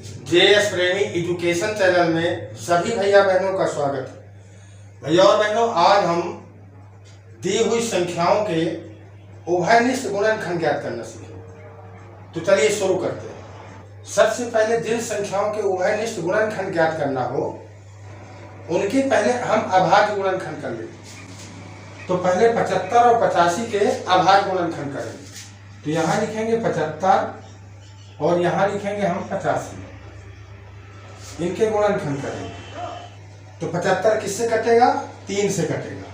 JS प्रेमी education channel में सभी भैया बहनों का स्वागत है। भैया और बहनों, आज हम दी हुई संख्याओं के उभयनिष्ठ गुणनखंड ज्ञात करना सीखेंगे। तो चलिए शुरू करते हैं। सबसे पहले जिन संख्याओं के उभयनिष्ठ गुणनखंड ज्ञात करना हो उनके पहले हम अभाज्य गुणनखंड कर लेंगे। तो पहले 75 और 85 के अभाज्य गुणनखंड करेंगे। तो यहाँ लिखेंगे 75 और यहाँ लिखेंगे हम 85, इनके गुणनखंड करेंगे। तो 75 किससे कटेगा? 3 से कटेगा।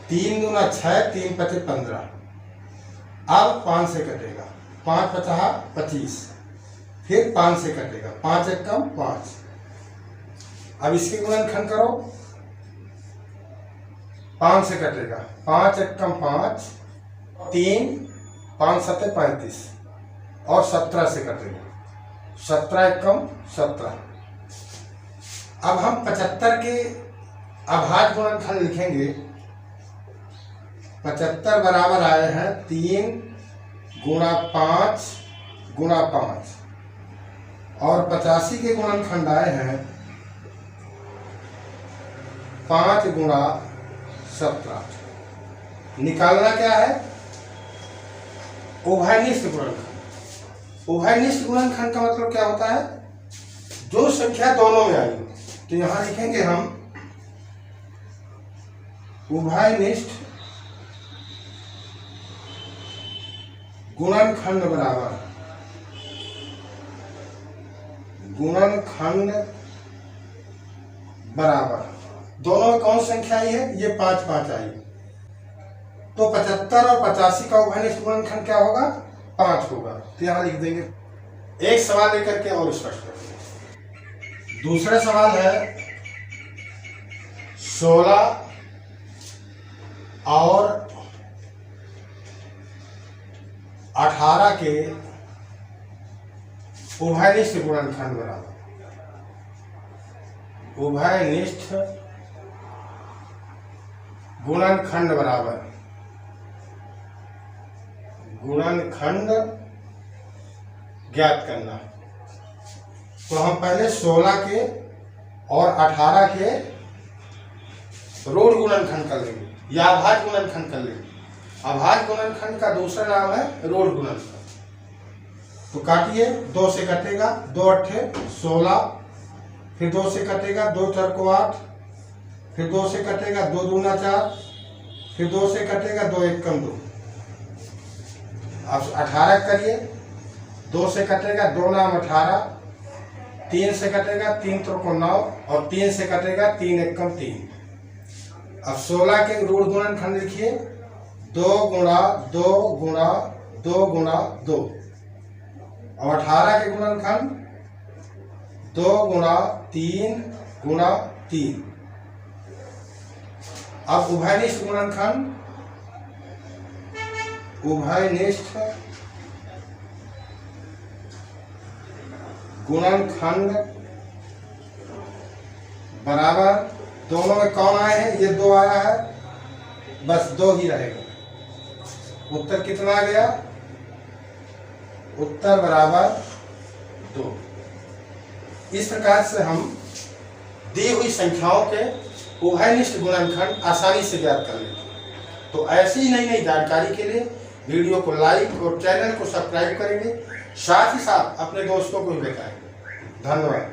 3 दूना 6, 3 पचे 15। अब 5 से कटेगा। 5 पचा 25, फिर 5 से कटेगा। 5 एकम 5। अब इसके गुणनखंड करो। 5 से कटेगा। 5 एकम 5, 3, 5 सत्ते 35 और 17 से कटेगा। 17 एकम 17। अब हम 75 के अभाज्य गुणनखंड लिखेंगे। 75 बराबर आए हैं 3 गुणा 5 गुणा 5 और 85 के गुणनखंड आए हैं 5 गुणा 17। निकालना क्या है? उभयनिष्ठ गुणनखंड। उभयनिष्ठ गुणनखंड का मतलब क्या होता है? जो संख्या दोनों में आई। तो यहां लिखेंगे हम उभयनिष्ठ गुणनखंड बराबर दोनों में कौन संख्या आई है? ये 5 5 आई। तो 75 और 85 का उभयनिष्ठ गुणनखंड क्या होगा? 5 होगा। तो यहां लिख देंगे। एक सवाल लेकर के और स्पष्ट करेंगे। दूसरा सवाल है 16 और 18 के उभयनिष्ठ गुणनखंड बराबर। उभयनिष्ठ गुणनखंड बराबर गुणनखंड ज्ञात करना। तो हम पहले 16 के और 18 के ऋण गुणनखंड कर लेंगे या अभाज्य गुणनखंड कर लेंगे। अभाज्य गुणनखंड का दूसरा नाम है ऋण गुणनखंड। तो काटिए। 2 से कटेगा। 2 अट्ठे 16, फिर 2 से कटेगा। 2 4 को 8, फिर 2 से कटेगा। 2 दूना 4, फिर 2 से कटेगा। 2 एकम 2। अब 18 करिए। 2 से कटेगा। 2 नाम 18, 3 से कटेगा। 3 त्रिको 9 और 3 से कटेगा। 3 एकम 3। अब 16 के ऋण गुणनखंड लिखिए। 2 गुणा 2 गुणा 2 गुणा 2। और 18 के गुणनखंड 2 गुणा 3 गुणा 3। अब उभयनिष्ठ गुणनखंड बराबर दोनों में कौन आए हैं? ये 2 आया है, बस 2 ही रहेगा। उत्तर कितना आ गया? उत्तर बराबर 2। इस प्रकार से हम दी हुई संख्याओं के उभयनिष्ठ गुणनखंड आसानी से ज्ञात कर लेते हैं। तो ऐसी ही नई नई जानकारी के लिए वीडियो को लाइक और चैनल को सब्सक्राइब करेंगे। साथ ही साथ अपने दोस्तों को भी बताएंगे। धन्यवाद।